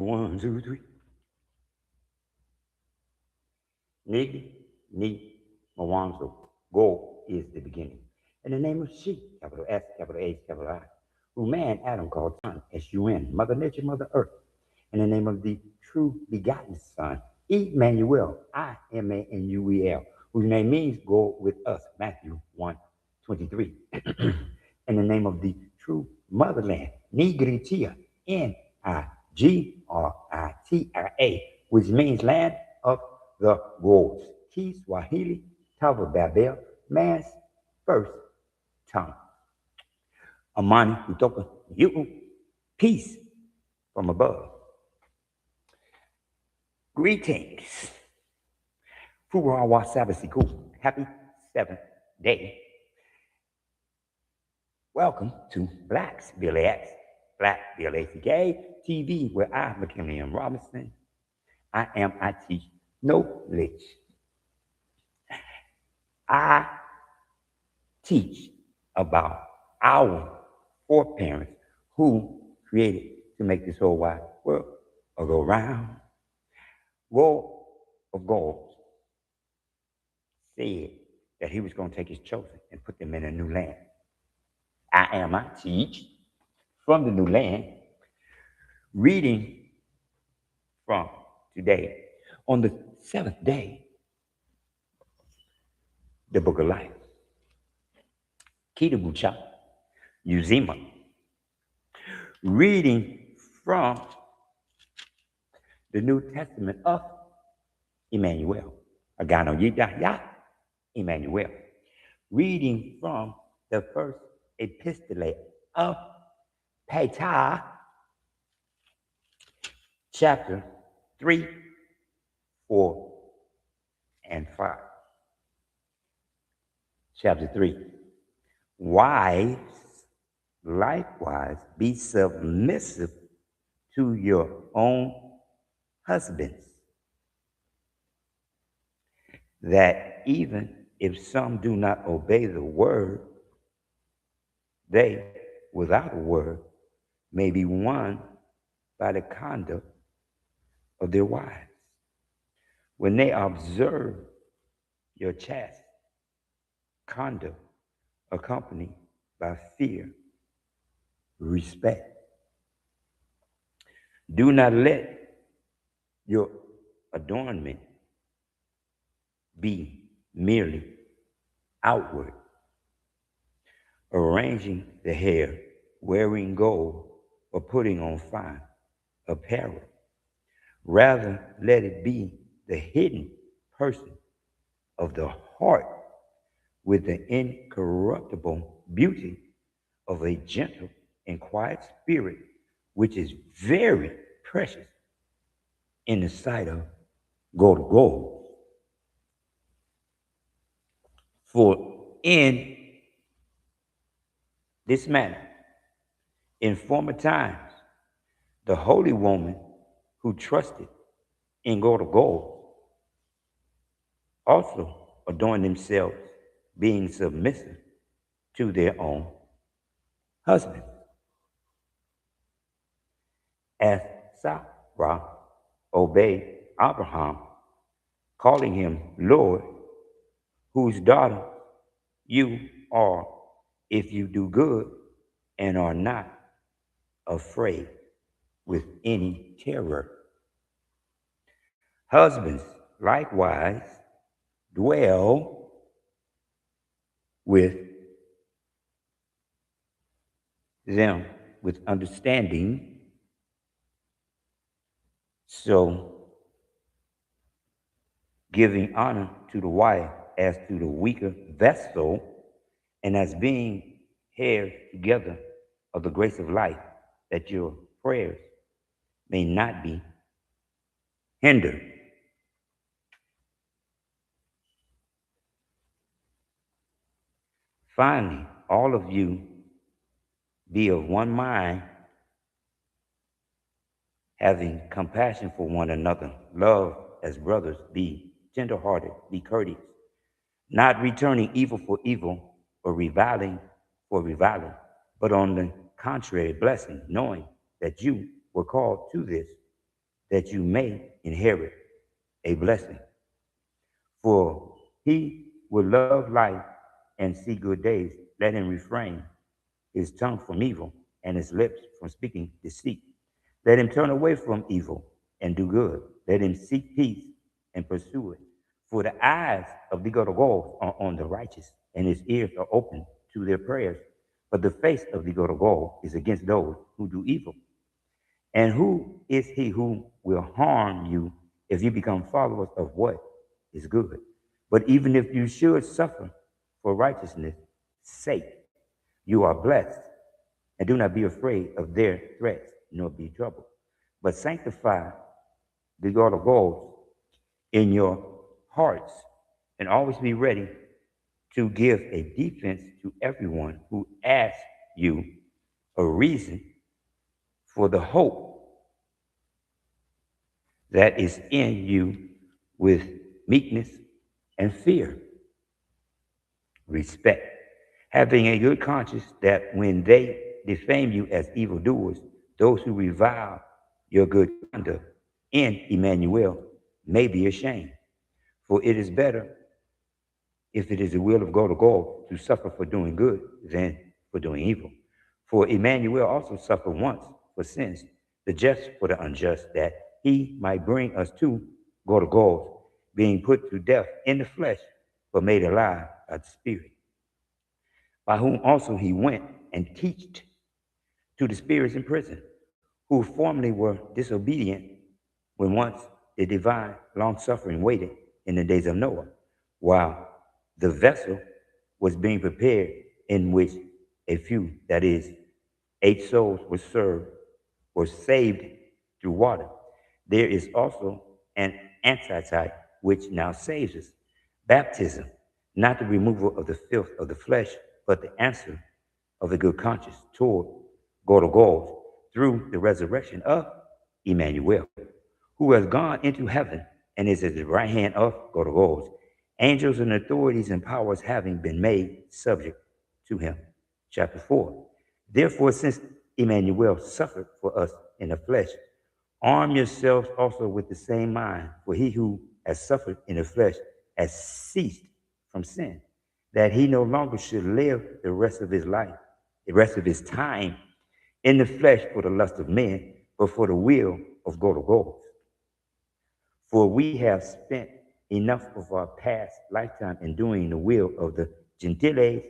One, two, three. Nigga, ni, Mawanzo. Go is the beginning. In the name of she, capital S, capital H, capital I, who man Adam called son, S-U-N, Mother Nature, Mother Earth. In the name of the true begotten Son, Emmanuel, I-M-A-N-U-E-L, whose name means go with us, Matthew 1:23. In the name of the true motherland, Nigritia, Nigritiaa, which means land of the wolves. Kiswahili, Tava Babel, man's first tongue. Amani kutoka you, peace from above. Greetings. Fuwa Sabasiku. Happy seventh day. Welcome to Black's BLAX, Black BLACK TV, where I, McKinley M. Robinson, I teach knowledge. I teach about our foreparents who created to make this whole wide world go round. World of gold said that he was going to take his chosen and put them in a new land. I teach from the new land, reading from today on the seventh day, the book of life. Kitabucha, Uzima. Reading from the New Testament of Emmanuel. Agano, Jipya, Imanuel. Reading from the first Epistle of Peter, chapter 3, 4, and 5. Chapter 3. Wives, likewise, be submissive to your own husbands, that even if some do not obey the word, they, without a word, may be won by the conduct of their wives, when they observe your chaste conduct accompanied by fear, respect. Do not let your adornment be merely outward, arranging the hair, wearing gold, or putting on fine apparel. Rather, let it be the hidden person of the heart with the incorruptible beauty of a gentle and quiet spirit, which is very precious in the sight of God. For in this manner, in former times, the holy woman who trusted in God also adorned themselves, being submissive to their own husband. As Sarah obeyed Abraham, calling him Lord, whose daughter you are, if you do good and are not afraid with any terror. Husbands, likewise, dwell with them with understanding, so giving honor to the wife as to the weaker vessel, and as being heirs together of the grace of life, that your prayers may not be hindered. Finally, all of you be of one mind, having compassion for one another, love as brothers, be tenderhearted, be courteous, not returning evil for evil or reviling for reviling, but on the contrary, blessing, knowing that you were called to this that you may inherit a blessing. For he will love life and see good days. Let him refrain his tongue from evil and his lips from speaking deceit. Let him turn away from evil and do good. Let him seek peace and pursue it. For the eyes of the God of God are on the righteous, and his ears are open to their prayers. But the face of the God of God is against those who do evil. And who is he who will harm you if you become followers of what is good? But even if you should suffer for righteousness' sake, you are blessed. And do not be afraid of their threats, nor be troubled. But sanctify the God of God in your hearts, and always be ready to give a defense to everyone who asks you a reason for the hope that is in you with meekness and fear, respect, having a good conscience, that when they defame you as evildoers, those who revile your good conduct in Emmanuel may be ashamed. For it is better, if it is the will of God to go, to suffer for doing good than for doing evil. For Emmanuel also suffered once for sins, the just for the unjust, that he might bring us to God of God, being put to death in the flesh, but made alive by the Spirit, by whom also he went and teached to the spirits in prison, who formerly were disobedient, when once the divine long suffering waited in the days of Noah, while the vessel was being prepared, in which a few, that is, 8 souls, were saved through water. There is also an antitype which now saves us: baptism, not the removal of the filth of the flesh, but the answer of a good conscience toward God of God through the resurrection of Emmanuel, who has gone into heaven and is at the right hand of God of God, angels and authorities and powers having been made subject to him. Chapter 4. Therefore, since Emmanuel suffered for us in the flesh, arm yourselves also with the same mind, for he who has suffered in the flesh has ceased from sin, that he no longer should live the rest of his life, the rest of his time in the flesh for the lust of men, but for the will of God of God. For we have spent enough of our past lifetime in doing the will of the Gentiles,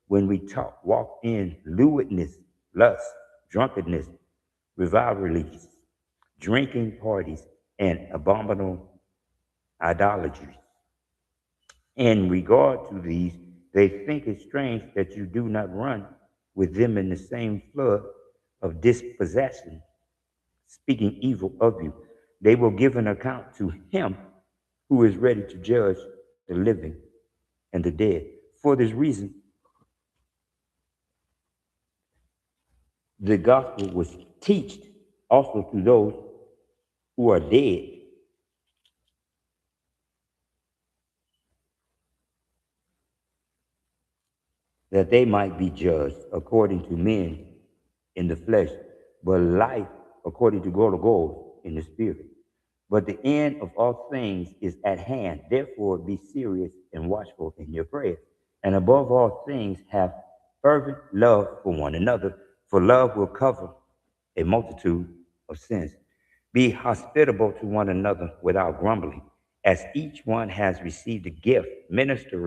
when we walk in lewdness, lust, drunkenness, rivalries, drinking parties, and abominable idolatries. In regard to these, they think it strange that you do not run with them in the same flood of dispossession, speaking evil of you. They will give an account to him who is ready to judge the living and the dead. For this reason, the gospel was taught also to those who are dead, that they might be judged according to men in the flesh, but life according to God of God in the spirit. But the end of all things is at hand. Therefore, be serious and watchful in your prayers. And above all things, have fervent love for one another, for love will cover a multitude of sins. Be hospitable to one another without grumbling, as each one has received a gift, minister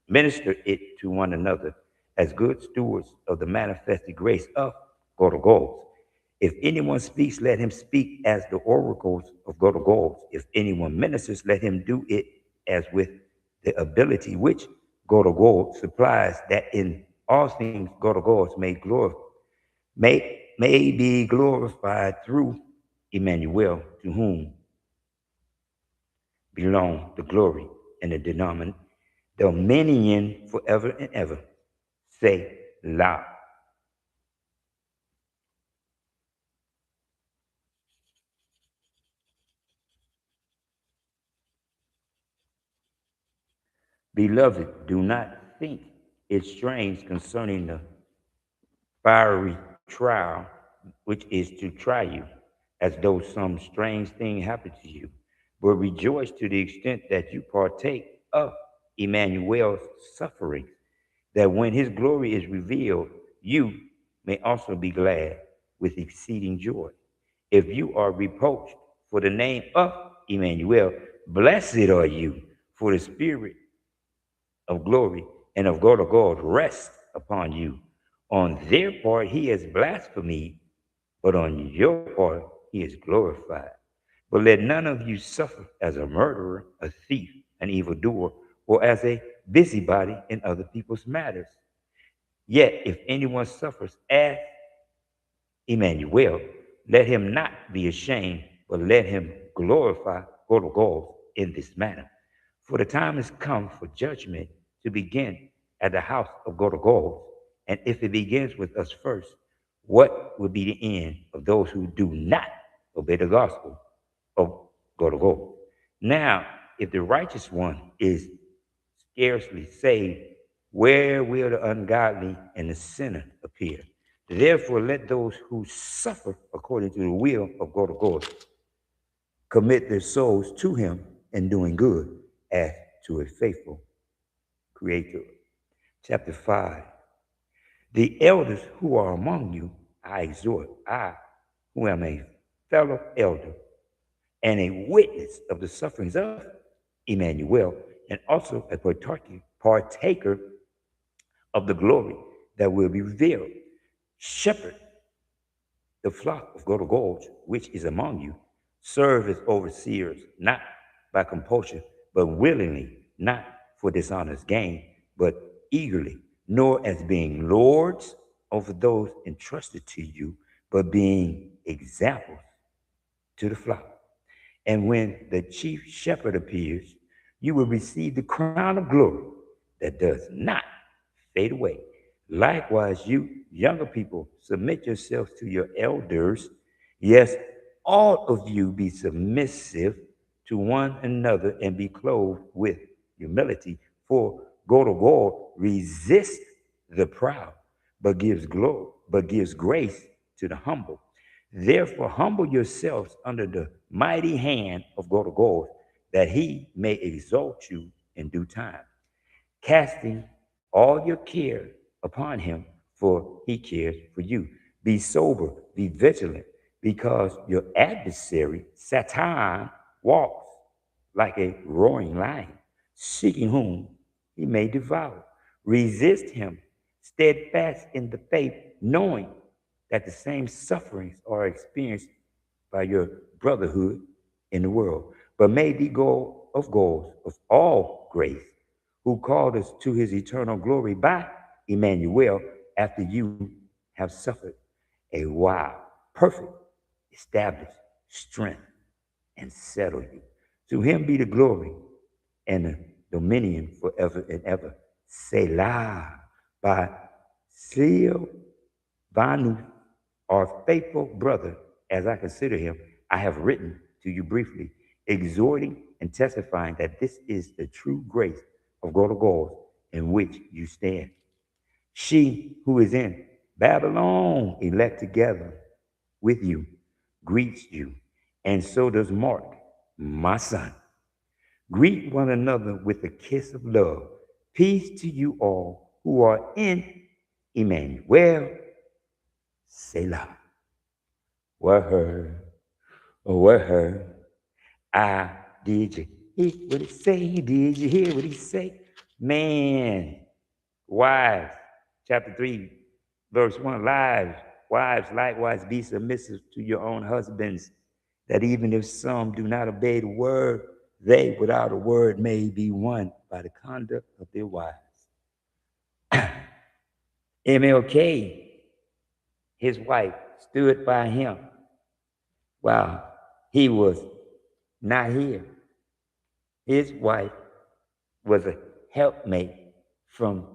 it to one another as good stewards of the manifested grace of God of God. If anyone speaks, let him speak as the oracles of God of God. If anyone ministers, let him do it as with the ability which God of God supplies, that in all things God of God may be glorified through Emmanuel, to whom belong the glory and the dominion forever and ever. Say loud. Beloved, do not think it strange concerning the fiery trial which is to try you, as though some strange thing happened to you, but rejoice to the extent that you partake of Emmanuel's sufferings, that when his glory is revealed, you may also be glad with exceeding joy. If you are reproached for the name of Emmanuel, blessed are you, for the Spirit of glory and of God rest upon you. On their part, he is blasphemed, but on your part, he is glorified. But let none of you suffer as a murderer, a thief, an evildoer, or as a busybody in other people's matters. Yet, if anyone suffers as Emmanuel, let him not be ashamed, but let him glorify God in this manner. For the time has come for judgment to begin at the house of God. And if it begins with us first, what will be the end of those who do not obey the gospel of God? Now, if the righteous one is scarcely saved, where will the ungodly and the sinner appear? Therefore, let those who suffer according to the will of God commit their souls to him in doing good as to a faithful creator. Chapter 5. The elders who are among you, I exhort, I, who am a fellow elder and a witness of the sufferings of Emmanuel, and also a partaker of the glory that will be revealed. Shepherd the flock of God, which is among you. Serve as overseers, not by compulsion, but willingly, not for dishonest gain, but eagerly, nor as being lords over those entrusted to you, but being examples to the flock. And when the chief shepherd appears, you will receive the crown of glory that does not fade away. Likewise, you younger people, submit yourselves to your elders. Yes, all of you be submissive to one another and be clothed with humility. For God resists the proud, but gives grace to the humble. Therefore, humble yourselves under the mighty hand of God, that he may exalt you in due time, casting all your care upon him, for he cares for you. Be sober, be vigilant, because your adversary, Satan, walks like a roaring lion, seeking whom he may devour. Resist him, steadfast in the faith, knowing that the same sufferings are experienced by your brotherhood in the world. But may the God of all grace, who called us to his eternal glory by Emmanuel, after you have suffered a while, perfect, establish, strength, and settle you. To him be the glory and the dominion forever and ever. Selah. By Silvanus, our faithful brother, as I consider him, I have written to you briefly, exhorting and testifying that this is the true grace of God in which you stand. She who is in Babylon, elect together with you, greets you, and so does Mark, my son. Greet one another with a kiss of love. Peace to you all who are in Emmanuel. Selah. Word, word. Did you hear what he say? Did you hear what he say? Man, wives, chapter 3, verse 1, wives, likewise be submissive to your own husbands, that even if some do not obey the word, they without a word may be won by the conduct of their wives. MLK, his wife, stood by him while he was not here. His wife was a helpmate from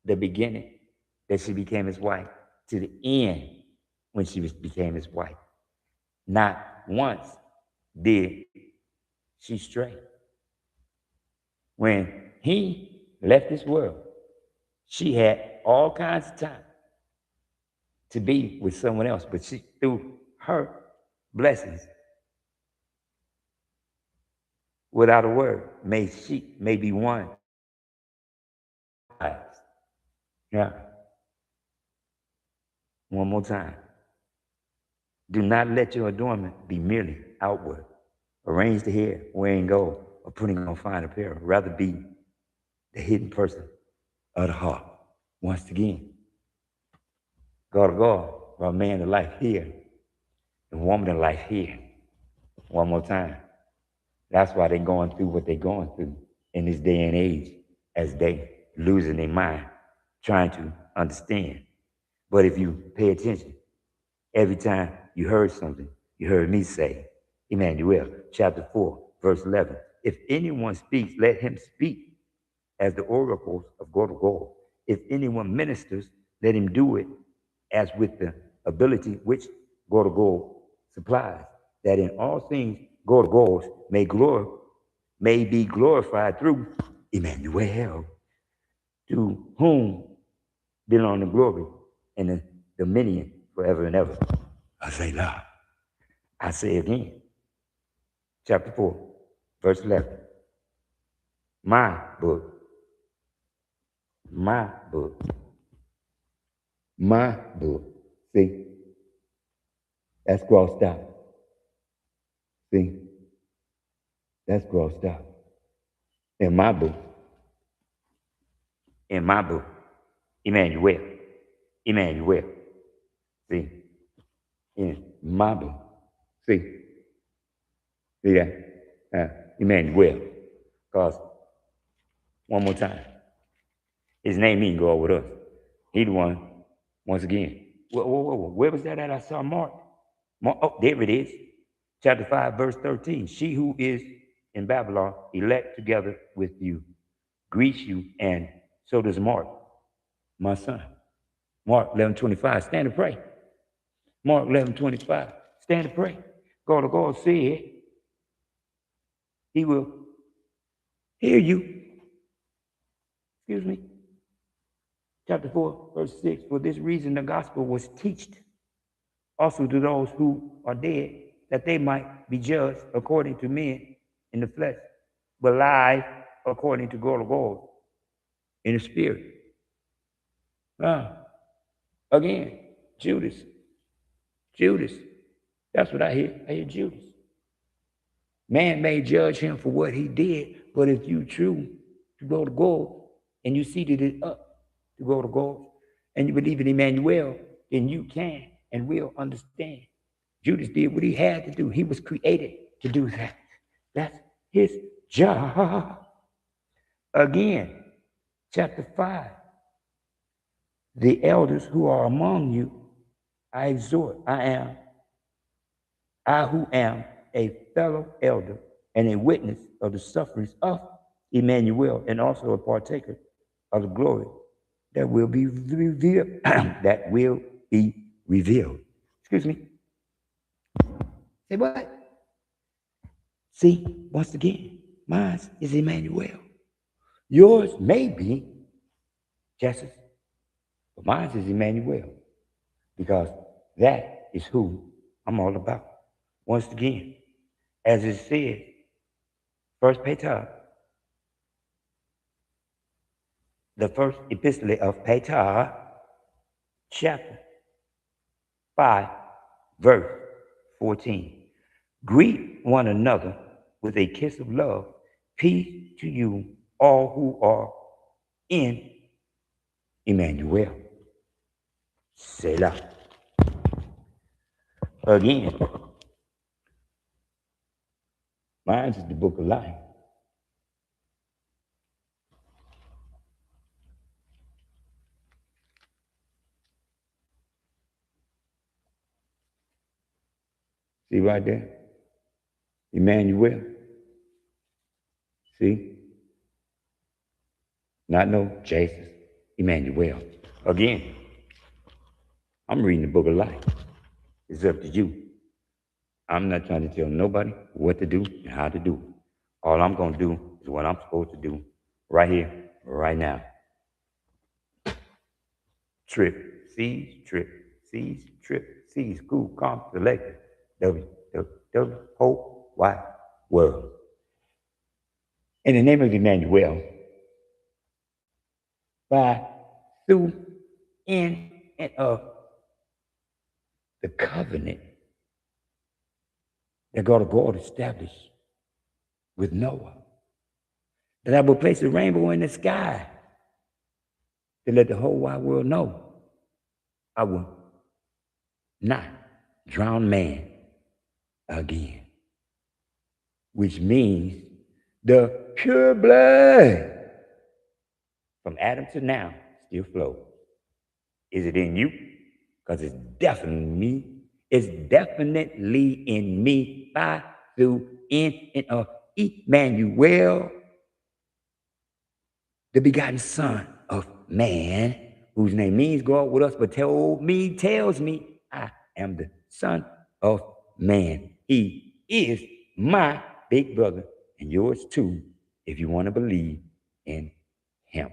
the beginning that she became his wife to the end when she became his wife. Not once did she stray. When he left this world, she had all kinds of time to be with someone else, but she threw her blessings without a word may be one. Yeah. One more time. Do not let your adornment be merely outward. Arrange the hair, wearing gold, or putting on fine apparel. Rather be the hidden person of the heart. Once again, God of God brought man to life here and woman to life here. One more time. That's why they're going through what they're going through in this day and age as they losing their mind, trying to understand. But if you pay attention, every time you heard something, you heard me say, Emmanuel, chapter 4, verse 11. If anyone speaks, let him speak as the oracles of God of God. If anyone ministers, let him do it as with the ability which God of God supplies, that in all things God of God may be glorified through Emmanuel, to whom belong the glory and the dominion forever and ever. I say loud. I say again. Chapter 4, verse 11. My book, my book, my book. See, that's crossed out. See, that's crossed out. In my book, Emmanuel, Emmanuel. See, in my book. See that? Emmanuel. Because, one more time, his name means God with us. He the one, once again. Whoa. Where was that at? I saw Mark. Oh, there it is. Chapter 5, verse 13. She who is in Babylon, elect together with you, greets you, and so does Mark, my son. Mark 11:25. Stand and pray. Mark 11:25. Stand and pray. God of God said he will hear you. Excuse me. Chapter 4, verse 6. For this reason the gospel was teached also to those who are dead, that they might be judged according to men in the flesh, but alive according to God of God in the spirit. Again, Judas. That's what I hear. I hear Judas. Man may judge him for what he did, but if you true to go to God and you seated it up to go to God and you believe in Emmanuel, then you can and will understand. Judas did what he had to do. He was created to do that. That's his job. Again, chapter 5. The elders who are among you, I exhort. I who am a fellow elder and a witness of the sufferings of Emmanuel, and also a partaker of the glory that will be revealed. That will be revealed. Excuse me. Say what? See, once again, mine is Emmanuel. Yours may be Jesus, but mine is Emmanuel, because that is who I'm all about. Once again, as it said, First Peter, the first epistle of Peter, chapter 5, verse 14. Greet one another with a kiss of love. Peace to you all who are in Emmanuel. Selah. Again, mine is the book of life. See right there? Emmanuel. See? Not no Jesus. Emmanuel. Again, I'm reading the book of life. It's up to you. I'm not trying to tell nobody what to do and how to do it. All I'm going to do is what I'm supposed to do right here, right now. Trip, C's, trip, C's, trip, C's, cool, calm, selected. W, the whole wide world. In the name of Emmanuel, by, through, in, and of the covenant that God established with Noah, that I will place a rainbow in the sky to let the whole wide world know I will not drown man again, which means the pure blood from Adam to now still flows. Is it in you? Because it's definitely me. It's definitely in me by, through, in, and of Imanuel, the begotten Son of Man, whose name means God with us, but tells me I am the Son of Man. He is my big brother and yours too, if you want to believe in him.